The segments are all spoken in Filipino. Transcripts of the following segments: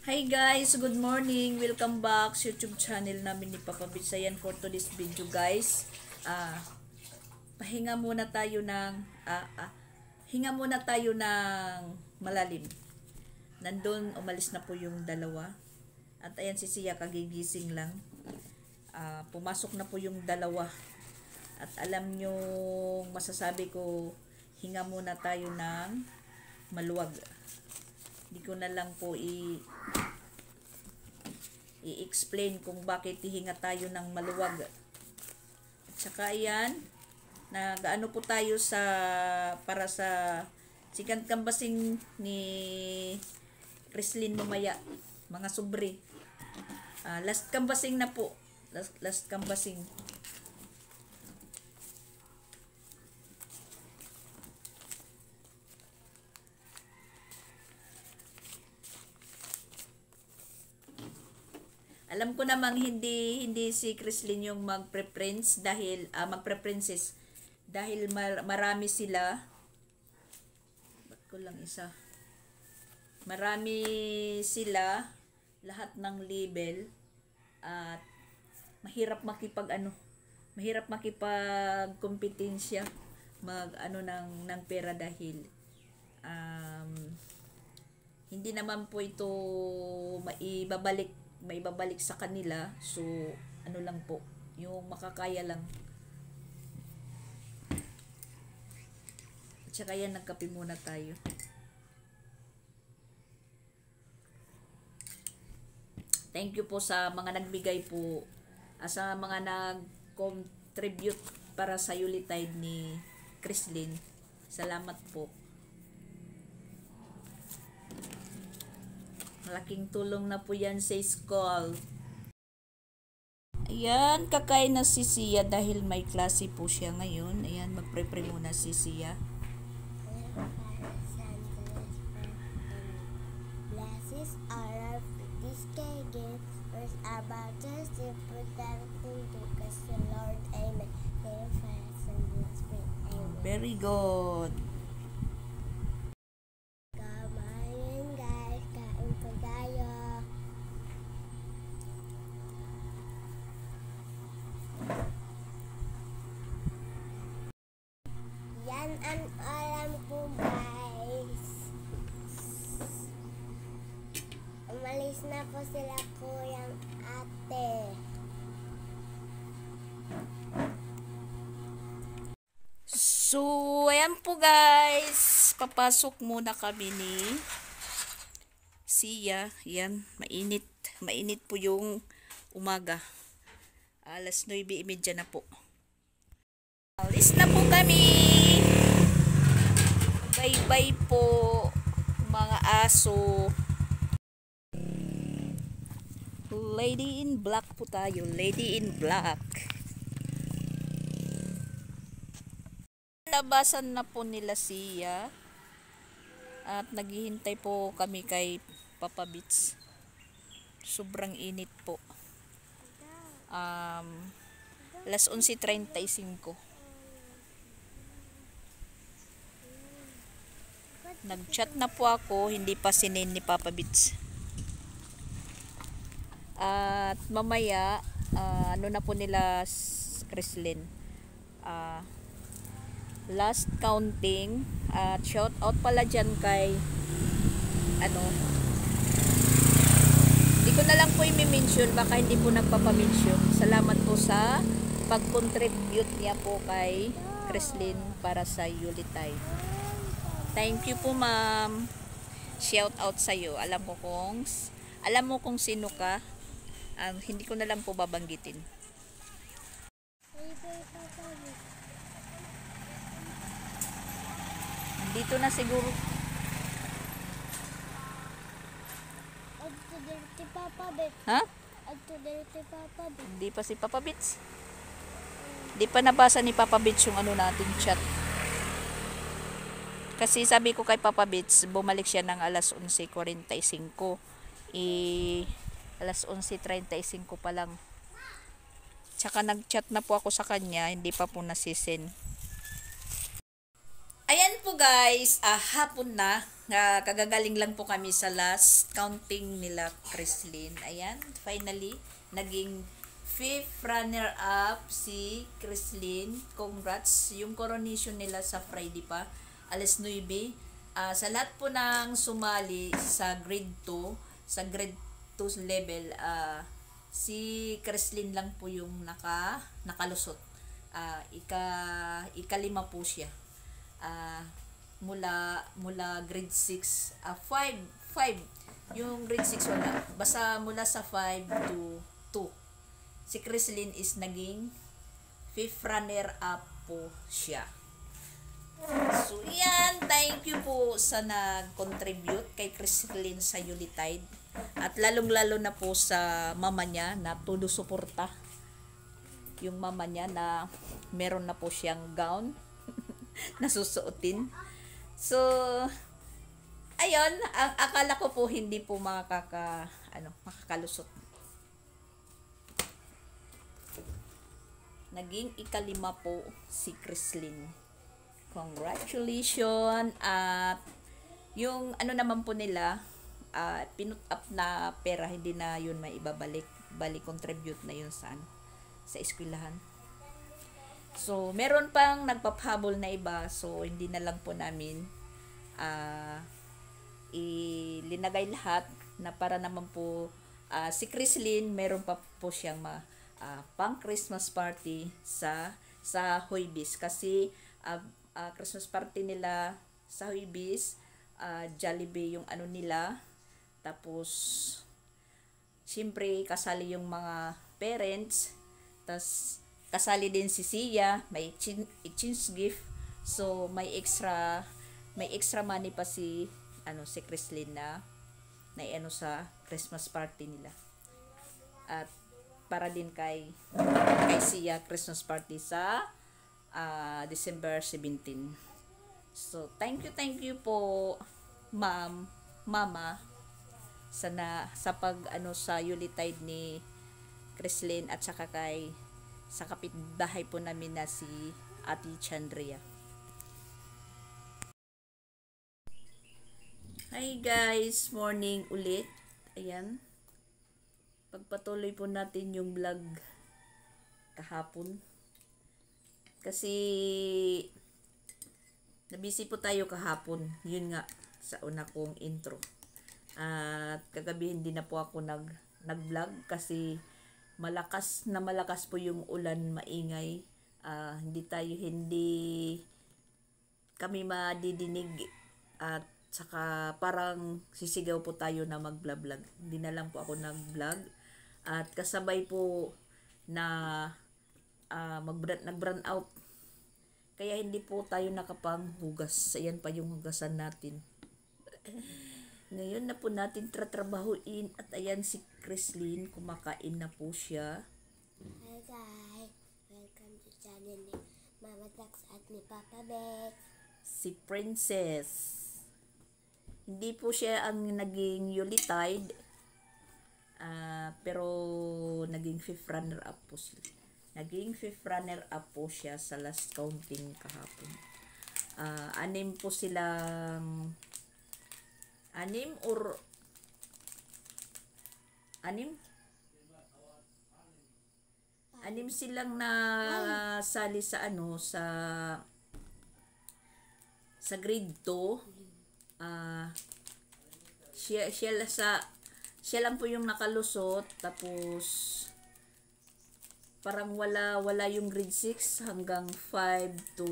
Hi guys, good morning. Welcome back sa YouTube channel namin ni Papa Bits. Ayan for today's video guys. Pahinga muna tayo ng hinga muna tayo ng malalim. Nandun umalis na po yung dalawa. At ayan si Sia kagigising lang. Pumasok na po yung dalawa. At alam nyo masasabi ko, hinga muna tayo ng maluwag. Hindi ko na lang po i-explain kung bakit hihinga tayo ng maluwag. At saka ayan, nag-ano po tayo para sa second canvassing ni Chrislyn mamaya, mga sobre. Last canvassing na po. Last canvassing. Alam ko namang hindi si Chrislyn yung mag-preference dahil mag-preferences dahil marami sila. Ba't ko lang isa? Marami sila lahat ng label at mahirap mahirap makipag-kompetensya ng pera dahil hindi naman po ito maibabalik sa kanila, so ano lang po yung makakaya lang. At saka yan, nagkape muna tayo. Thank you po sa mga nagbigay po, sa mga nag-contribute para sa Yuletide ni Chrislyn. Salamat po. Malaking tulong na po yan sa school. Ayan, kakain na si Sia dahil may klase po siya ngayon. Ayan, magpre-pre muna si Sia. Blessings are of this again. First about us to put everything because the Lord, amen. Very good. Yan ang alam ko, guys. Umalis na po sila, kuyang ate. So, ayan po guys. Papasok muna kami ni Sia. Ayan, mainit. Mainit po yung umaga. Alas 9:30 na po. Alis na po kami. Bye-bye po mga aso. Lady in black po tayo. Lady in black. Labasan na po nila Sia. At naghihintay po kami kay Papa Bits. Sobrang init po. Alas 11:35. Nag-chat na po ako, hindi pa sinin ni Papa Bits. At mamaya, ano na po nila Chrislyn. Last counting. At shout out pala dyan kay hindi ko na lang po i-mention, baka hindi po nagpapamention. Salamat po sa pag-contribute niya po kay Chrislyn para sa Yuletide. Thank you po, ma'am. Shout out sa iyo. Alam mo kung sino ka. Hindi ko na lang po babanggitin. Dito na siguro. Ha? Hindi pa si Papa Bits. Hindi pa nabasa ni Papa Bits yung nating chat. Kasi sabi ko kay Papa Bits, bumalik siya ng alas 11:45. Alas 11:35 pa lang. Tsaka nag-chat na po ako sa kanya, hindi pa po nasisend. Ayan po guys, hapon na. kagagaling lang po kami sa last counting nila Chrislyn. Ayan, finally, naging 5th runner-up si Chrislyn. Congrats. Yung coronation nila sa Friday pa, alas 9. Sa lahat po ng sumali sa grade 2, sa grade 2 level, si Chrislyn lang po yung nakalusot. Ikalima po siya. Mula grade 6, 5 yung grade 6 wala, basta mula sa 5 to 2 si Chrislyn is naging 5th runner up po siya. So yan, thank you po sa nag-contribute kay Chrislyn sa Yuletide, at lalong lalo na po sa mama niya na todo suporta, yung mama niya na meron na po siyang gown na susuotin. So, ayun, akala ko po hindi po makakalusot. Naging ikalima po si Chrislyn. Congratulations. At yung naman po nila, pinut up na pera, hindi na yun may ibabalik. Bali, contribute na yun sa eskwelahan. So, meron pang nagpapahabol na iba. So, hindi na lang po namin ilinagay lahat na para naman po si Chrislyn, meron pa po siyang pang Christmas party sa Huibis. Kasi Christmas party nila sa Huibis, Jollibee yung nila. Tapos, siyempre, kasali yung mga parents. Tas kasali din si Sia, may exchange gift. So may extra money pa si Chrislyn na sa Christmas party nila. At para din kay Sia, Christmas party sa December 17. So thank you po mama sa pag sa Yuletide ni Chrislyn, at saka sa kapitbahay po namin na si Ate Chandria. Hi guys, morning ulit. Ayan, pagpatuloy po natin yung vlog kahapon kasi nabisi po tayo kahapon. Yun nga, sa una kong intro. At kagabi hindi na po ako nag-vlog kasi malakas po yung ulan, maingay. Hindi kami madidinig, at saka parang sisigaw po tayo na mag-vlog. Hindi na lang po ako nag-vlog, at kasabay po na nag-burn out, kaya hindi po tayo nakapanghugas. Ayan pa yung hugasan natin. Ngayon na po natin tratrabahuin, at ayan si Chrislyn, kumakain na po siya. Hi guys, welcome to channel ni Mama Tax at ni Papa Bex. Si Princess, hindi po siya ang naging Yuletide, pero naging 5th runner up po siya. Naging 5th runner up po siya sa last counting kahapon. Anim po silang anim silang nasali sa sa grade 2. Siya lang po yung nakalusot, tapos parang wala yung grade 6 hanggang 5 to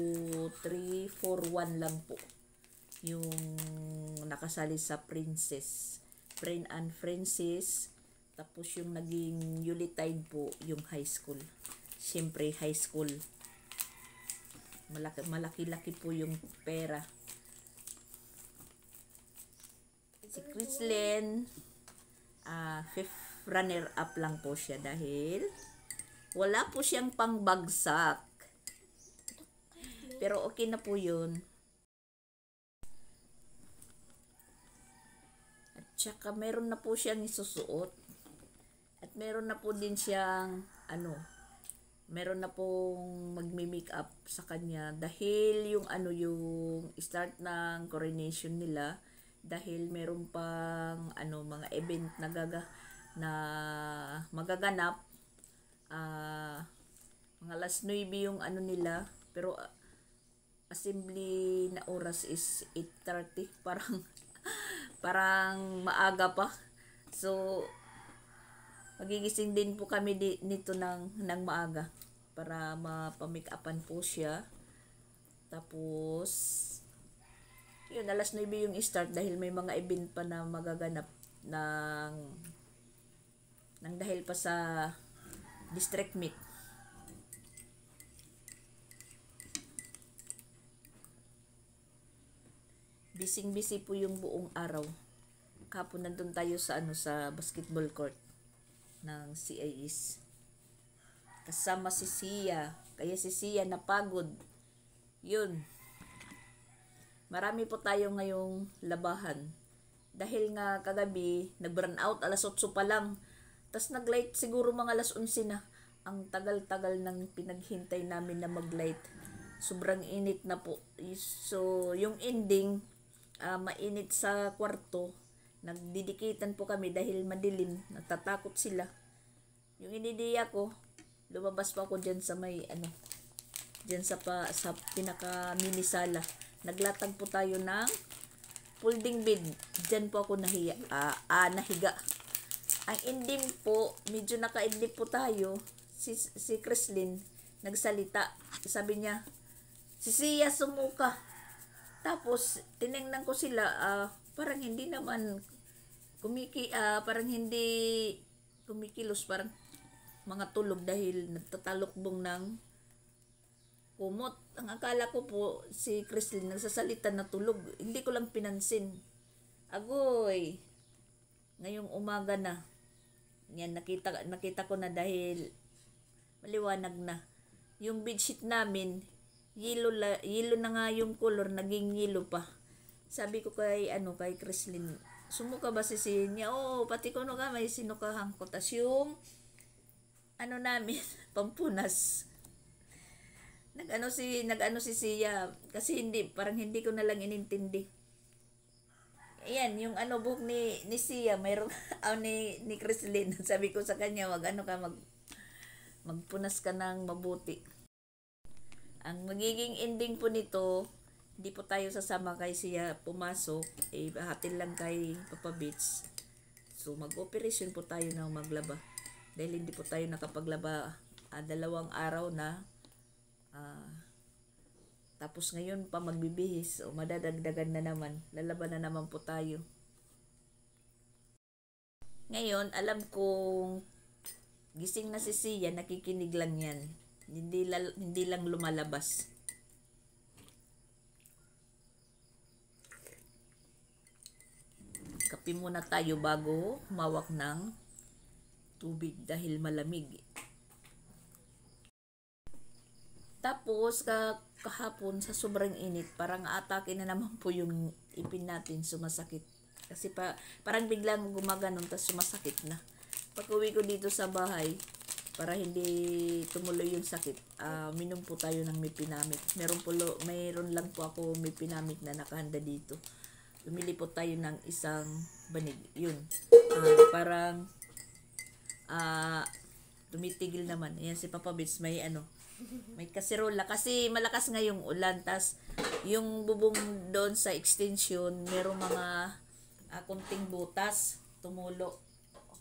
3, 4, 1 lang po yung nakasali sa Princess and Princess. Tapos yung naging Yuletide po yung high school. Siyempre high school, malaki po yung pera. Si Chrislyn, 5th runner up lang po siya dahil wala po siyang pangbagsak. Pero okay na po yun. Tsaka meron na po siyang isusuot. At meron na po din siyang meron na pong magmi-makeup sa kanya dahil yung yung start ng coronation nila dahil meron pang mga event na magaganap. Mga alas 9 yung nila, pero assembly na oras is 8:30, parang maaga pa. So magigising din po kami nito ng maaga para mapamake upan po siya. Tapos yun, alas 9 yung start dahil may mga event pa na magaganap ng dahil pa sa district meet. Bising-busy po yung buong araw. Kapon nandun tayo sa sa basketball court ng CIS. Kasama si Sia. Kaya si Sia napagod. Yun. Marami po tayo ngayong labahan. Dahil nga kagabi, nag-burn out, alas 8 pa lang. Tapos nag-light siguro mga alas 11 na. Ang tagal-tagal ng pinaghintay namin na mag-light. Sobrang init na po. So, yung ending, mainit sa kwarto. Nagdidikitan po kami dahil madilim. Natatakot sila. Yung inidiya ko, lumabas pa ako dyan sa may, dyan sa pinaka mini sala. Naglatag po tayo ng folding bed. Diyan po ako nahiga. Ang ending po, medyo naka-ending po tayo. Si Chrislyn nagsalita. Sabi niya, si Sia sumuka. Tapos, tinignan ko sila, parang hindi naman parang hindi kumikilos, parang mga tulog dahil nagtatalokbong ng kumot. Ang akala ko po si Chrislyn nagsasalita na tulog. Hindi ko lang pinansin. Agoy. Ngayong umaga na. Yan, nakita ko na dahil maliwanag na. Yung bedsheet namin, yellow na nga yung color, naging yellow pa. Sabi ko kay Chrislyn, sumuka ba si niya? Oo, pati ko may sinukahan ko. Tas yung namin, pampunas. Nag-ano si Sia kasi parang hindi ko na lang inintindi. Ayan, yung buhok ni Sia, mayroon ni Chrislyn. Sabi ko sa kanya, magpunas ka ng mabuti. Ang magiging ending po nito, hindi po tayo sasama kay Sia pumasok, hatin lang kay Papa Beats. So mag-operation po tayo ng maglaba. Dahil hindi po tayo nakapaglaba 2 araw na. Tapos ngayon pa magbibihis o madadagdagan na naman. Lalaban na naman po tayo. Ngayon, alam kong gising na si Sia, nakikinig lang yan. Hindi lang lumalabas. Kape muna tayo bago humawak ng tubig dahil malamig. Tapos, kahapon sa sobrang init, parang atake na naman po yung ipin natin, sumasakit. Kasi parang biglang gumaganon, tapos sumasakit na. Pag uwi ko dito sa bahay, para hindi tumuloy yung sakit, minom po tayo ng Mipinamic. Mayroon lang po ako Mipinamic na nakahanda dito. Bumili po tayo ng isang banig. Yun. Parang tumitigil naman. Ayan si Papa Bits, may kaserola kasi malakas nga yung ulan, tas yung bubong doon sa extension merong mga kunting butas,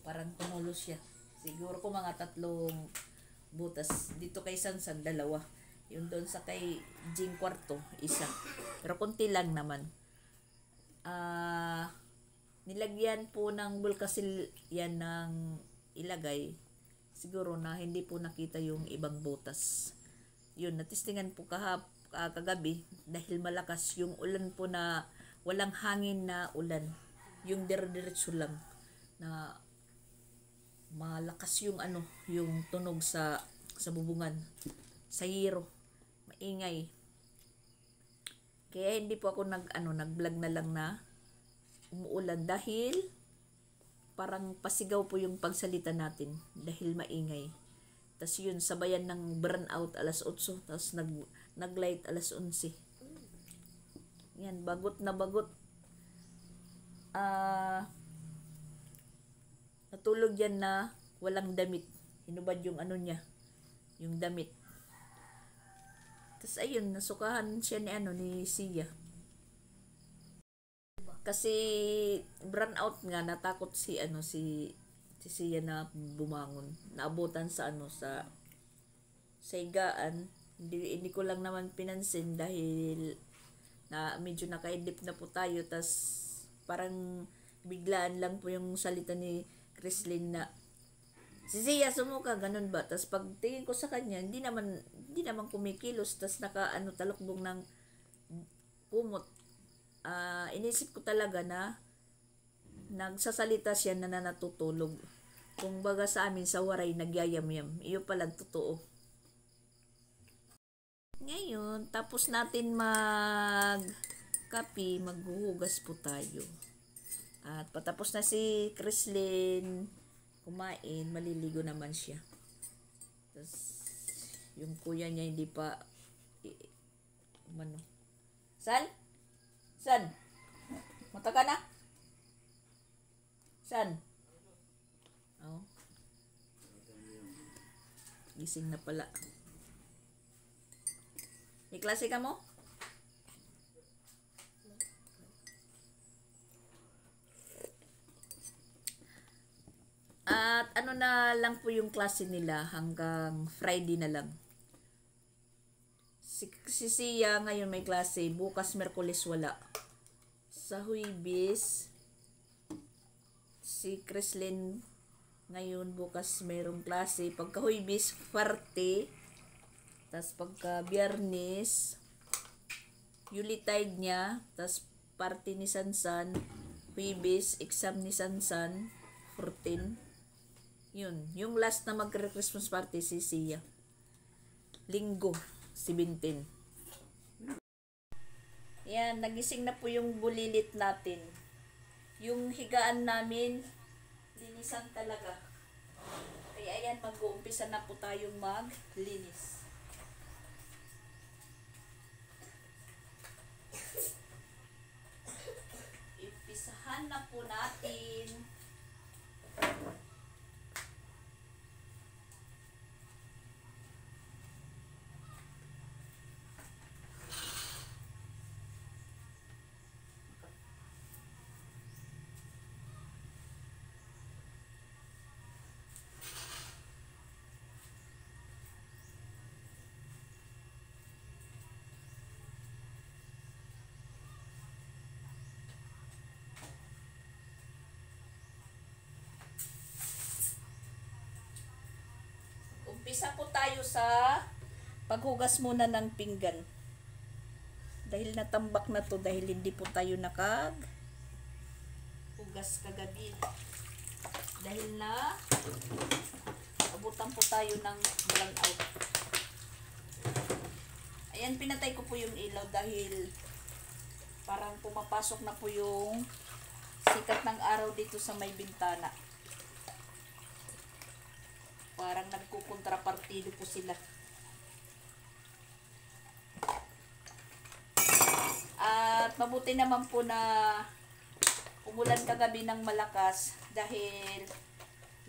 parang tumulo siya, siguro ko mga 3 butas. Dito kay Sansan 2, yung doon sa kay Jing kwarto 1, pero konti lang naman. Nilagyan po ng bulkasil yan ng ilagay, siguro na hindi po nakita yung ibang butas. Yun, natistingan po kagabi dahil malakas yung ulan po na walang hangin na ulan. Yung dire-diretso lang na malakas yung yung tunog sa bubungan. Sa hiro, maingay. Kaya hindi po ako nag-vlog na lang na umuulan dahil parang pasigaw po yung pagsalita natin dahil maingay. Tas yun, sabayan ng burnout alas 8, tas nag-light alas 11. Yan, bagot na bagot. ah, natulog yan na walang damit. Hinubad yung ano niya, yung damit. Tapos ayun, nasukahan siya ni ni Sia. Kasi burn out nga, natakot si Sia na bumangon. Naabutan sa sa higaan. Hindi ko lang naman pinansin dahil na medyo nakaidlip na po tayo. Tas parang biglaan lang po yung salita ni Chrislyn na si Sia sumuka, ganun ba? Tas pagtingin ko sa kanya, hindi naman kumikilos. Tas talukbong ng kumot. Inisip ko talaga na nagsasalita siya na natutulog. Kung baga sa amin sa waray nagyayamyam. Iyo pala totoo. Ngayon, tapos natin maghuhugas po tayo. At patapos na si Chrislyn kumain, maliligo naman siya. Tapos, yung kuya niya hindi pa San? San? Mata ka na? San? Oh. Gising na pala. May klase ka mo? At ano na lang po yung klase nila hanggang Friday na lang. Si Sia ngayon may klase, bukas Merkulis wala. Sa Huwebes, si Chrislyn ngayon bukas mayroong klase. Pagka Huwebes, parte. Tas pagka Biyernes, Yuletide niya. Tas party ni Sansan. Huwebes, exam ni Sansan. 14. Yun. Yung last na magre-Christmas party si Sia. Linggo, 17. Yan, nagising na po yung bulilit natin. Yung higaan namin, linisan talaga. Kaya ayan, mag-uumpisa na po tayong maglinis. Impisahan na po natin. Umpisa po tayo sa paghugas muna ng pinggan. Dahil natambak na to, dahil hindi po tayo hugas kagabi. Dahil na abutan po tayo ng walang out. Ayan, pinatay ko po yung ilaw dahil parang pumapasok na po yung sikat ng araw dito sa may bintana. Parang nagkukontrapartido po sila. At mabuti naman po na umulan kagabi ng malakas dahil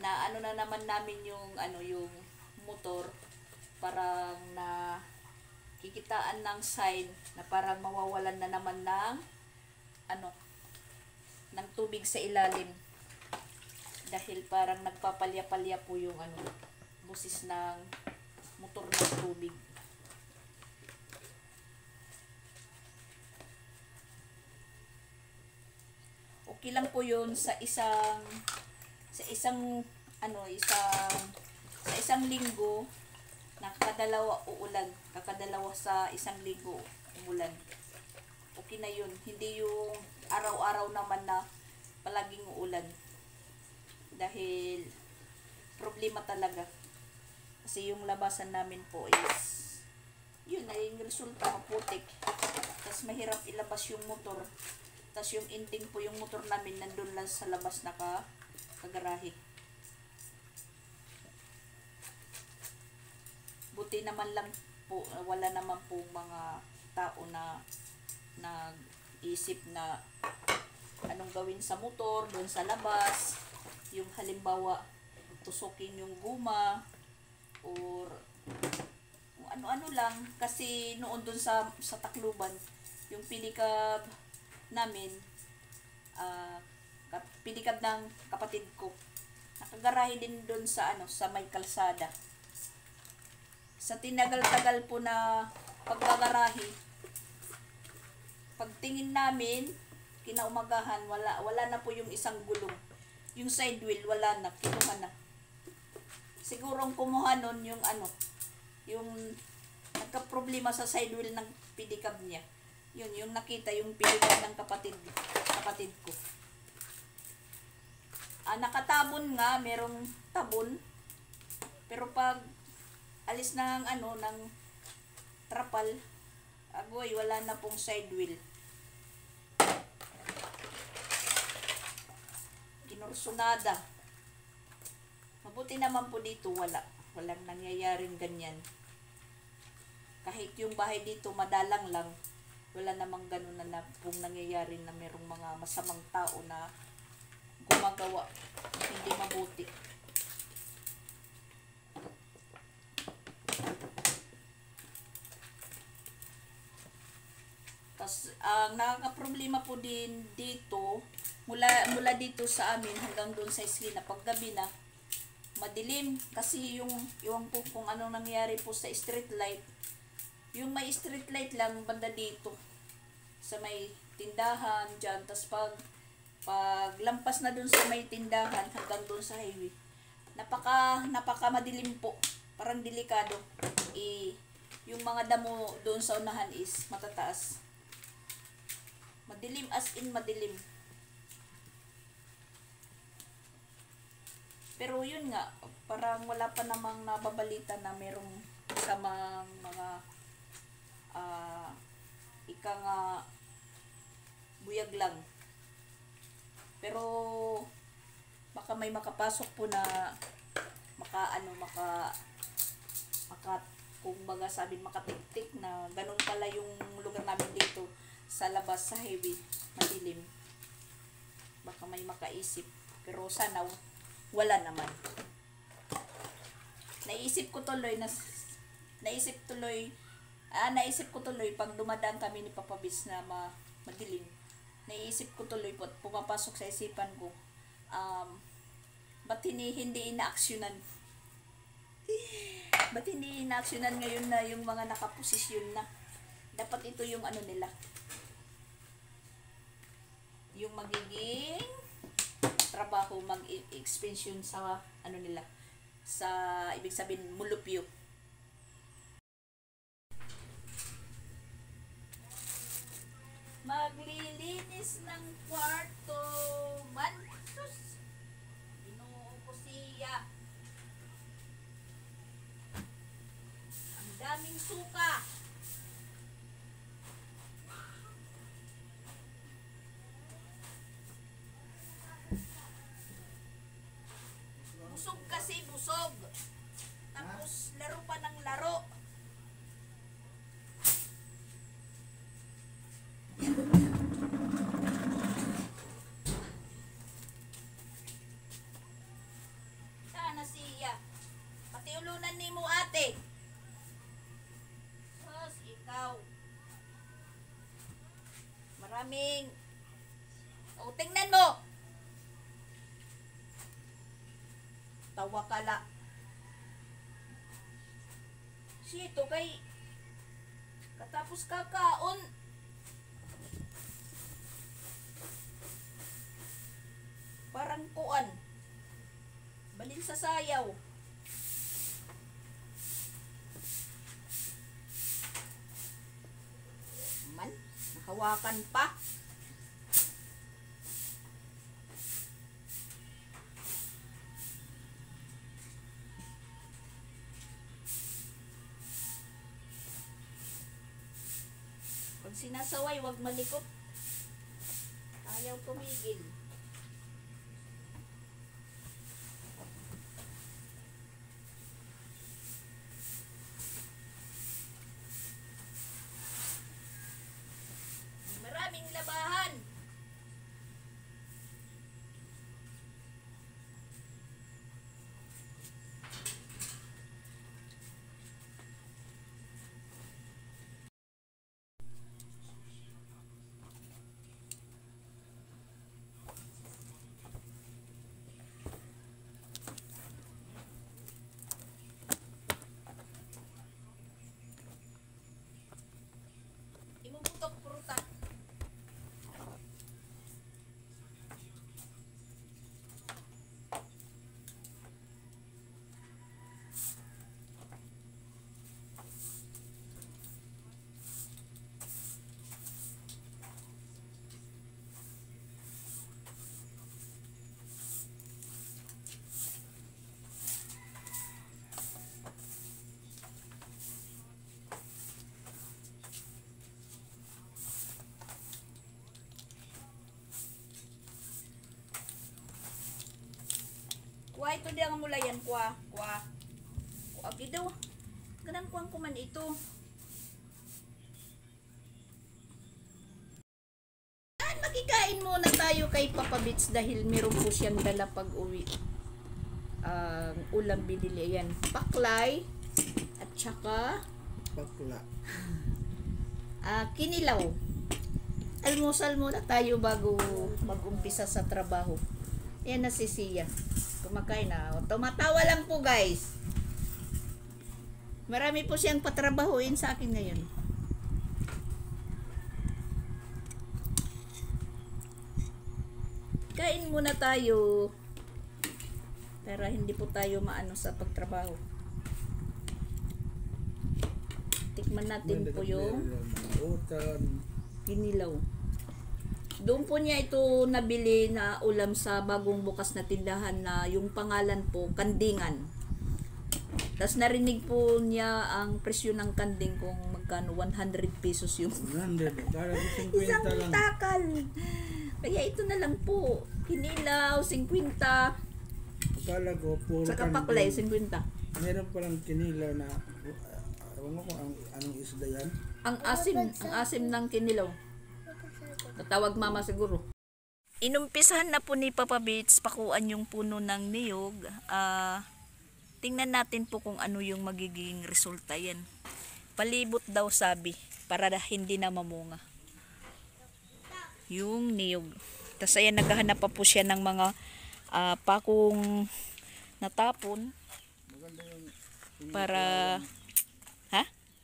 na na naman namin yung yung motor, parang na kikitaan ng sign na parang mawawalan na naman ng ng tubig sa ilalim. Dahil parang nagpapalya-palya po yung busis ng motor ng tubig. Okay lang po yun sa isang linggo na kakadalawa uulan, kakadalawa sa isang linggo umulan. Okay na yun, hindi yung araw-araw naman na palaging uulan. Dahil problema talaga. Kasi yung labasan namin po is yun ay yung resulta maputik. Tapos mahirap ilabas yung motor. Tapos yung inting po yung motor namin nandun lang sa labas kagarahe. Buti naman lang po, wala naman po mga tao na nag-isip na anong gawin sa motor, doon sa labas. Yung halimbawa, tusukin yung guma, or kung ano-ano lang. Kasi noon doon sa Tacloban, yung pinikab namin, pinikab ng kapatid ko. Nakagarahe din doon sa sa may kalsada. Sa tinagal-tagal po na pagkagarahe, pagtingin namin, kinaumagahan, wala na po yung isang gulong. Yung side wheel, wala na, kinuha na. Siguro ang kumuha nun yung yung nagka-problema sa side wheel ng pedicab niya. Yun, yung nakita, yung pedicab ng kapatid ko. Nakatabon nga, merong tabon. Pero pag alis ng ng trapal, agoy, wala na pong side wheel. Kinursunada. Mabuti naman po dito, walang nangyayaring ganyan. Kahit yung bahay dito madalang lang, wala namang ganun na pong nangyayari na merong mga masamang tao na gumagawa hindi mabuti. Tas ang nakakaproblema po din dito, mula dito sa amin hanggang doon sa esquina, pag gabi na, madilim. Kasi yung po kung anong nangyari po sa street light, yung may street light lang banda dito, sa may tindahan dyan. Tas pag lampas na doon sa may tindahan hanggang doon sa highway, napaka madilim po. Parang delikado. Yung mga damo doon sa unahan is matataas. Madilim, as in madilim. Pero yun nga, parang wala pa namang nababalita na merong kasamang mga ika nga buyag lang. Pero baka may makapasok po na kung baga sabi makatiktik na ganun pala yung lugar namin dito sa labas sa highway, madilim. Baka may makaisip, pero sana wala naman. Naisip ko tuloy pag dumadaan kami ni Papa Bis na madilim. Naisip ko tuloy po, pumapasok sa isipan ko, ba't hindi inaaksyonan? Ba't hindi inaaksyonan ngayon na yung mga nakaposisyon na? Dapat ito yung nila, yung magiging trabaho, mag-expansion sa nila, sa ibig sabihin mulupyo. Maglilinis ng kwarto man. Sus, Ginoo ko siya. Ang daming suka. Busog kasi, busog. Tapos laro pa ng laro. Sana siya. Patiulunan ni mo ate. Sus, ikaw. Maraming. O, tingnan mo. Tawa ka la. Sito kay katapos kakaon. Parang kuan. Balin sa sayaw. Man, nakawakan pa. Pag sinasaway, wag malikot. Ayaw tumigil. Maraming labahan. Kuha ito di ang mulayan. Kuha. Kuha gidaw. Ganang kuha ko man ito. Magkikain muna tayo kay Papa Bits dahil meron po siyang dala pag uwi. Ulam binili. Ayan. Paklay. At saka Bakla. kinilaw. Almusal muna tayo bago mag-umpisa sa trabaho. Ayan na si Sia. Kumakain na. Tumatawa lang po guys. Marami po siyang patrabahuin sa akin ngayon. Kain muna tayo. Para hindi po tayo maano sa pagtrabaho. Tikman natin po yung kinilaw. Doon po niya ito nabili na ulam sa bagong bukas na tindahan na yung pangalan po, Kandingan. Tapos narinig po niya ang presyo ng kanding kung magkano, 100 pesos yung 100. Parang 50 isang lang. takal. Kaya ito na lang po. Kinilaw, 50. Akala ko puro Saka paklay, 50. Meron palang kinilaw na ewan ko kung anong isda yan. Ang asim ng kinilaw. Tatawag mama siguro. Inumpisahan na po ni Papa Bits pakuan yung puno ng niyog. Tingnan natin po kung ano yung magiging resulta yan. Palibot daw sabi para hindi na mamunga yung niyog. Tapos ayan, naghahanap pa po siya ng mga pakong natapon para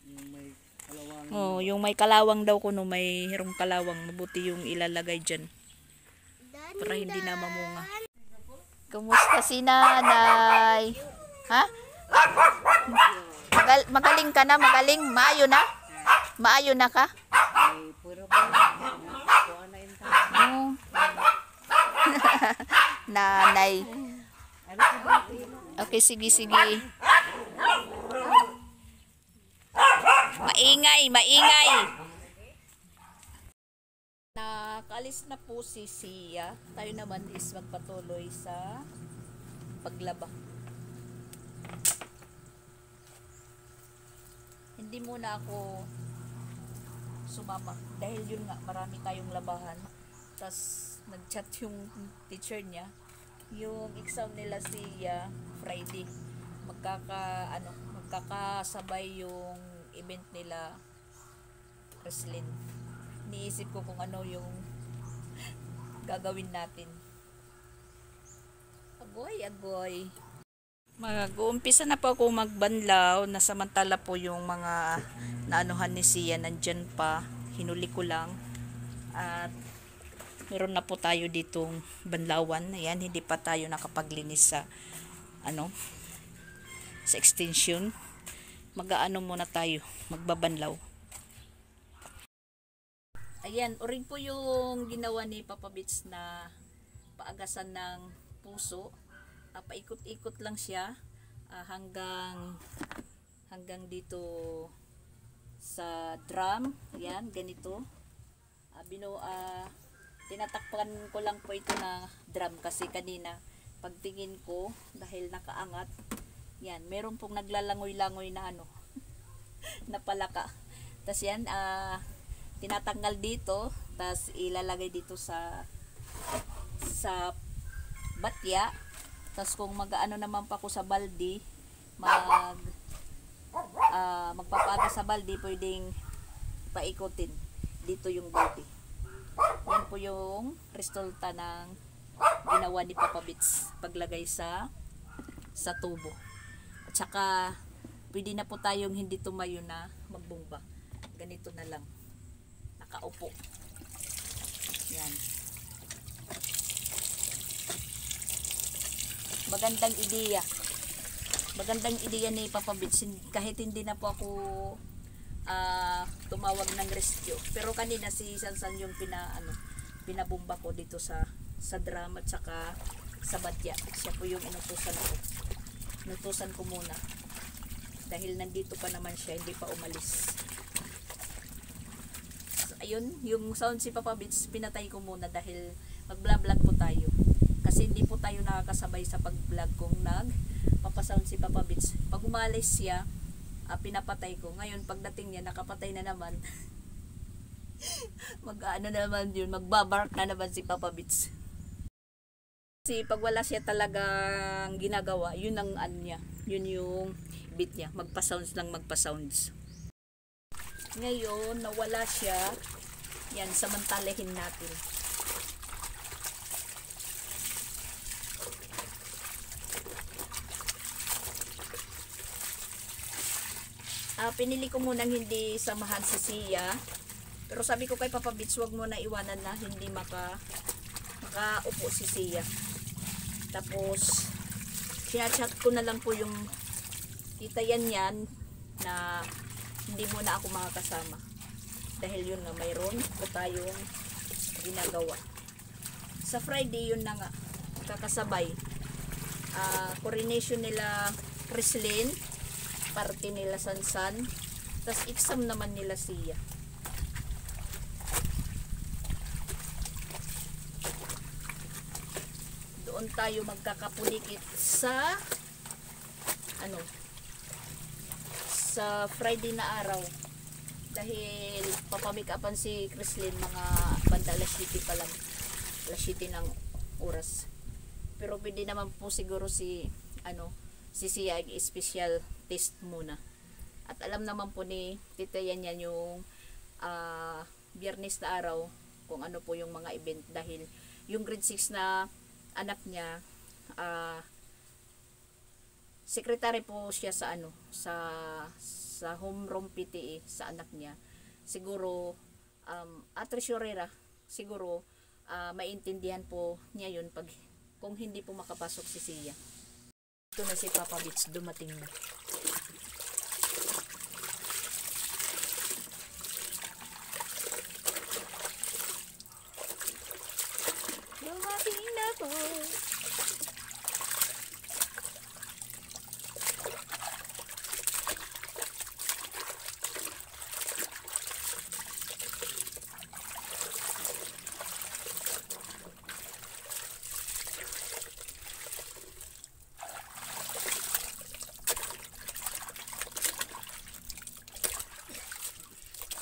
Yung may kalawang. oh, yung may kalawang daw kuno, may hirong kalawang, mabuti yung ilalagay dyan para hindi na mamunga. Kumusta si nanay? Ha? Magaling ka na, magaling? Maayo na? Maayo na ka? Oh. Nanay. Okay, sige. Maingay. Nakaalis na po si Sia. Tayo naman is magpatuloy sa paglaba. Hindi muna ako sumama dahil yun nga, marami tayong labahan. Tas nag-chat yung teacher niya. Yung exam nila Sia Friday. Magkakasabay yung event nila wrestling. Niisip ko kung ano yung gagawin natin. Agoy. Mag-uumpisa na po ako magbanlaw, na samantala po yung mga naanuhan ni Sia nandyan pa, hinuli ko lang. At meron na po tayo ditong banlawan. Ayan, hindi pa tayo nakapaglinis sa sa extension. Mag-aano muna tayo, magbabanlaw. Ayan, uring po yung ginawa ni Papa Bits na paagasan ng puso. Paikot-ikot lang siya hanggang dito sa drum. Ayan, ganito. Tinatakpan ko lang po ito na drum kasi kanina pagtingin ko dahil nakaangat. Yan, meron pong naglalangoy-langoy na na palaka. Tas yan, tinatanggal dito, tas ilalagay dito sa batya. Tas kung mag-ano naman pa ko sa baldi, magpapaaga sa baldi, pwedeng paikutin dito yung baldi. Yan po yung resulta ng ginawa ni Papa Bits paglagay sa tubo. At saka pwede na po tayong hindi tumayo na magbomba. Ganito na lang. Nakaupo. Yan. Magandang ideya. Magandang ideya ni Papa Bits. Kahit hindi na po ako tumawag ng rescue. Pero kanina si Sansan yung pinabomba ko dito sa drum at saka sa batya. Siya po yung inutusan ko. Inutusan ko muna. Dahil nandito pa naman siya, hindi pa umalis. So, ayun, yung sound si Papa Bits, pinatay ko muna dahil mag-vlog po tayo. Kasi kasi hindi po tayo nakakasabay sa pag-vlog kung nagpapasound si Papa Beats. Pag umalis siya, pinapatay ko. Ngayon pagdating niya nakapatay na naman. Mag-ano naman yun, magbabark na naman si Papa Beats. Kasi pag wala siya talagang ginagawa, yun ang ano niya, yun yung beat niya, magpa-sounds lang magpa-sounds. Ngayon, nawala siya, yan, samantalahin natin. Pinili ko munang hindi samahan si Sia. Pero sabi ko kay Papa Beats, wag mo na iwanan na hindi makaupo si Sia. Tapos, sinachat ko na lang po yung tita yan na hindi muna ako makakasama. Dahil yun na mayroon po tayong ginagawa. Sa Friday yun na nga, kakasabay. Coronation nila Chrislyn, party nila Sansan, tas exam naman nila Sia. Doon tayo magkakapulikit sa sa Friday na araw. Dahil papamikapan si Chrislyn mga banda alas 7 pa lang. Alas 7 ng oras. Pero pwede naman po siguro si Sia special test muna. At alam naman po ni Tita yan yung Biyernes na araw kung ano po yung mga event dahil yung grade 6 na anak niya secretary po siya sa sa homeroom PTA sa anak niya. Siguro treasurera siguro maintindihan po niya yun pag kung hindi po makapasok si Sia. Ito na si Papa Beats, dumating na. Dumating na po.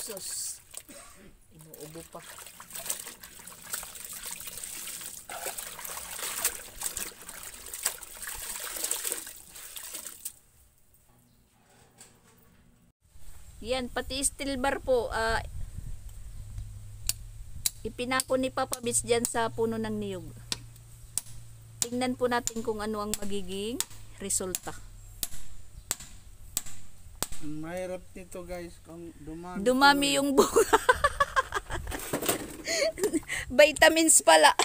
Sus, inuubo pa. Yan, pati steel bar po, ipinako ni Papa Beats dyan sa puno ng niyog. Tingnan po natin kung ano ang magiging resulta. Ang mahirap nito guys, kung Dumami yung buka. Vitamins pala.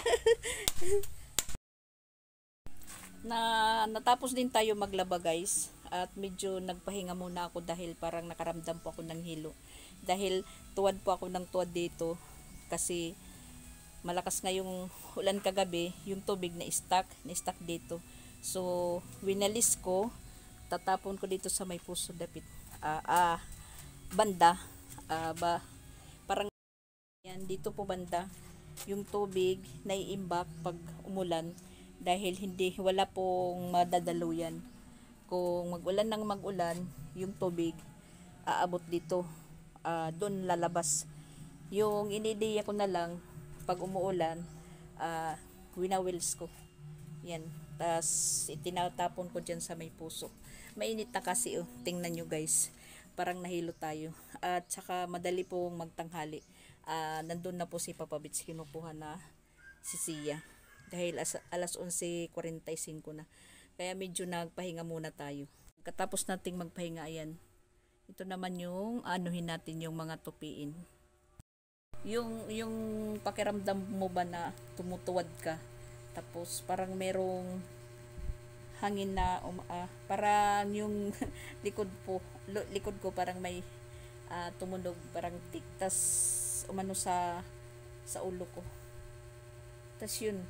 Natapos din tayo maglaba guys. At medyo nagpahinga muna ako dahil parang nakaramdam po ako ng hilo. Dahil tuwad po ako ng tuwad dito. Kasi malakas nga yung ulan kagabi. Yung tubig na stuck dito. So, winalis ko. Tatapon ko dito sa may puso dapit. Banda. Parang yan, dito po banda. Yung tubig naiimbak pag umulan. Dahil wala pong madadaluyan. Kung mag-ulan ng mag-ulan, yung tubig aabot dito. Doon lalabas. Yung inidiya ko na lang, pag umuulan, winawils ko. Yan. Tapos, itinatapon ko dyan sa may puso. Mainit na kasi, tingnan nyo guys. Parang nahilo tayo. At saka, madali pong magtanghali. Nandun na po si Papa Beats, kinukuha na si Sia. Dahil alas 11:45 na. Kaya medyo nagpahinga muna tayo. Katapos nating magpahinga, ayan. Ito naman yung anuhin natin yung mga tupiin. Yung pakiramdam mo ba na tumutuwad ka? Tapos parang merong hangin na parang yung likod ko parang may tumunog, parang tiktas umano sa ulo ko. Tas yun,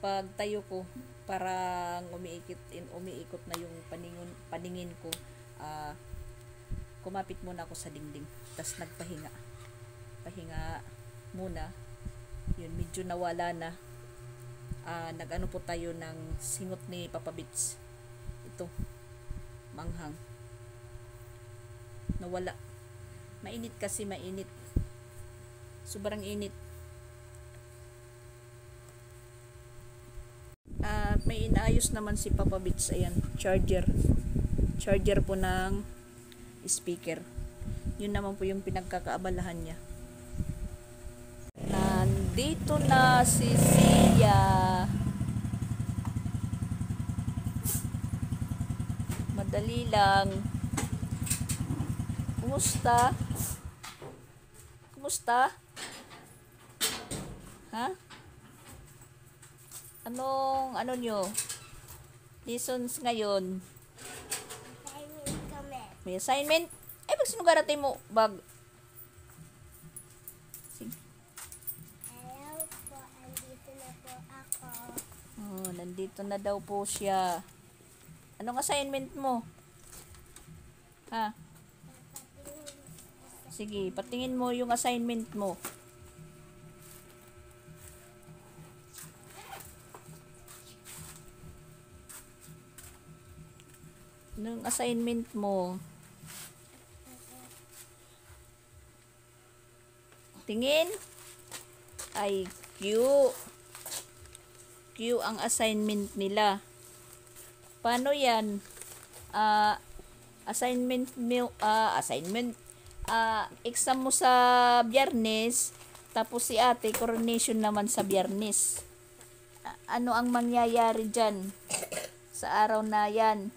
pag tayo ko, parang umiikot na yung paningin ko. Kumapit muna ako sa dingding. Tas nagpahinga. Pahinga muna. Yun, medyo nawala na. nag-ano po tayo ng singot ni Papa Bits. Ito, manghang. Nawala. Mainit kasi, mainit. Sobrang init. At may inaayos naman si Papa Bits. Ayan, charger. Charger po ng speaker. Yun naman po yung pinagkakaabalahan niya. Nandito na si Sia. Madali lang. Kumusta? Kumusta? Ha? Ano nyo? Lessons ngayon? Assignment kami. May assignment? Ay, magsinugaratin mo. Bag. Sige. Hello po, andito na po ako. Oh, nandito na daw po siya. Anong assignment mo? Ha? Sige, patingin mo yung assignment mo. Anong assignment mo? Tingin? Ay, Q. Q ang assignment nila. Paano yan? Exam mo sa Biyernes, tapos si ate, coronation naman sa Biyernes. Ano ang mangyayari dyan sa araw na yan?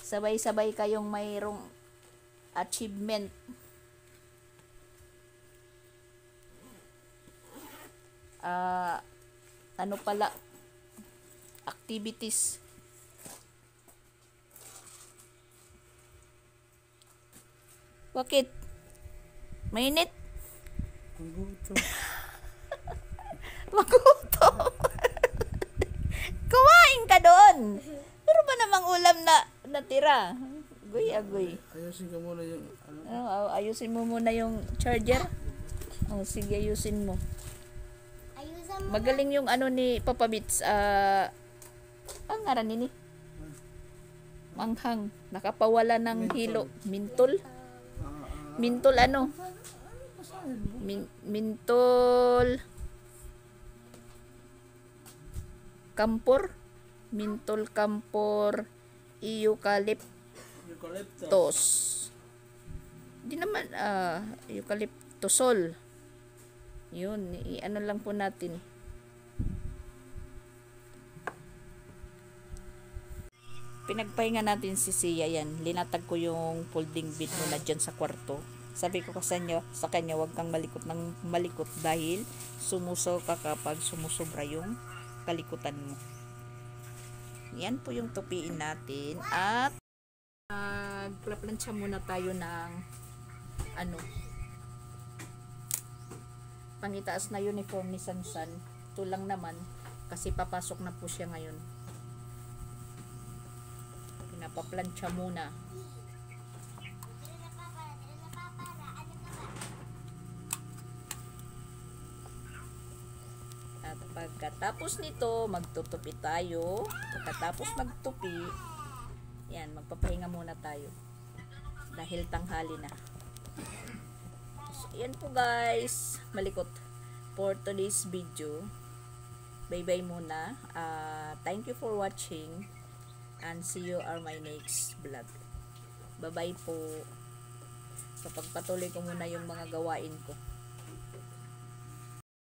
Sabay-sabay kayong mayroong achievement. Ano pala? Activities. Bakit? Mainit? Ang gutom. Magutom. Kumain ka doon. Pero ba namang ulam na natira? Agoy. Ayusin ka muna yung Ayusin mo muna yung charger. Oh, sige, ayusin mo. Ayusan mo. Magaling yung ano ni Papa Bits. Ang ngaran nini? Manghang. Nakapawala ng hilo. Mintol. Mintol ano? Mintol. Kampor. Mintol kampor. Eucalyptus. Di naman, eucalyptusol. Yun, ano lang po natin. Pinagpahinga natin si Sia yan. Linatag ko yung folding bed mo na dyan sa kwarto. Sabi ko sa kanya, huwag kang malikot ng malikot dahil sumuso ka kapag sumusobra yung kalikutan mo. Yan po yung tupiin natin. At magplaplansya muna tayo ng pangitaas na uniform ni Sansan. Ito lang naman kasi papasok na po siya ngayon. Pinapaplansya muna. At pagkatapos nito, magtutupi tayo. Pagkatapos magtupi, yan, magpapahinga muna tayo. Dahil tanghali na. So, yan po guys. Malikot. For today's video. Bye-bye muna. Thank you for watching. And see you on my next vlog. Bye-bye po. So, pagpatuloy ko muna yung mga gawain ko.